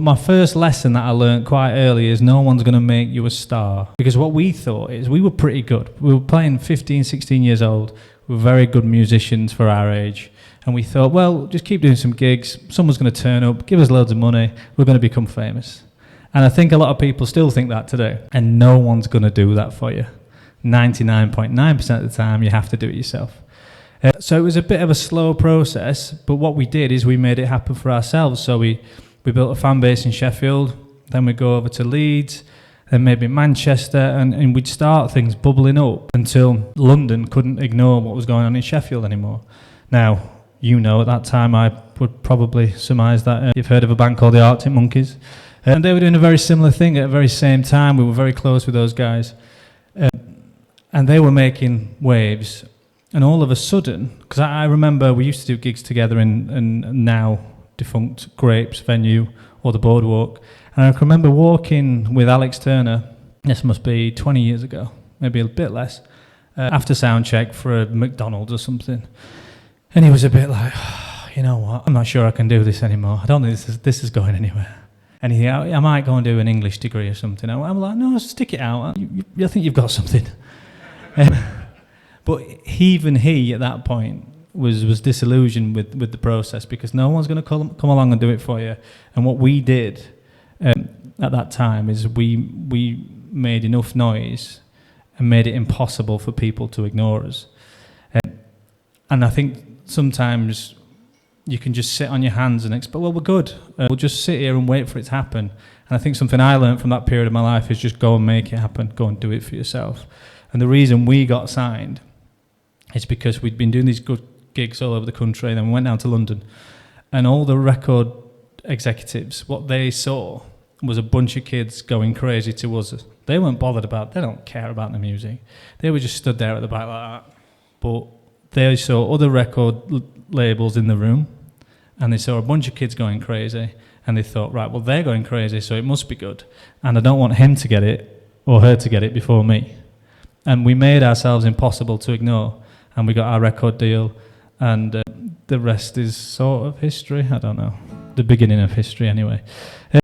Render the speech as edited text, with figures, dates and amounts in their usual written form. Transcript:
my first lesson that I learned quite early is no one's going to make you a star. Because what we thought is we were pretty good. We were playing 15, 16 years old. We were very good musicians for our age. And we thought, well, just keep doing some gigs. Someone's going to turn up, give us loads of money. We're going to become famous. And I think a lot of people still think that today. And no one's going to do that for you. 99.9% of the time, you have to do it yourself. So it was a bit of a slow process, but what we did is we made it happen for ourselves. So we built a fan base in Sheffield, then we'd go over to Leeds, then maybe Manchester, and we'd start things bubbling up until London couldn't ignore what was going on in Sheffield anymore. Now, you know, at that time I would probably surmise that you've heard of a band called the Arctic Monkeys. And they were doing a very similar thing at the very same time. We were very close with those guys. And they were making waves. And all of a sudden, because I remember we used to do gigs together in now defunct Grapes venue or the Boardwalk, and I can remember walking with Alex Turner, this must be 20 years ago, maybe a bit less, after soundcheck for a McDonald's or something, and he was a bit like, oh, you know what, I'm not sure I can do this anymore, I don't think this is going anywhere. And he, I might go and do an English degree or something. I'm like, no, stick it out, I think you've got something. But even he, at that point, was disillusioned with the process because no one's going to come along and do it for you. And what we did at that time is we made enough noise and made it impossible for people to ignore us. And I think sometimes you can just sit on your hands and expect, well, we're good. We'll just sit here and wait for it to happen. And I think something I learned from that period of my life is just go and make it happen. Go and do it for yourself. And the reason we got signed is because we'd been doing these good gigs all over the country, and then we went down to London, and all the record executives, what they saw was a bunch of kids going crazy to us. They weren't bothered about, they don't care about the music. They were just stood there at the back like that. But they saw other record labels in the room, and they saw a bunch of kids going crazy, and they thought, right, well, they're going crazy, so it must be good. And I don't want him to get it, or her to get it before me. And we made ourselves impossible to ignore. And we got our record deal, and the rest is sort of history. I don't know, the beginning of history anyway.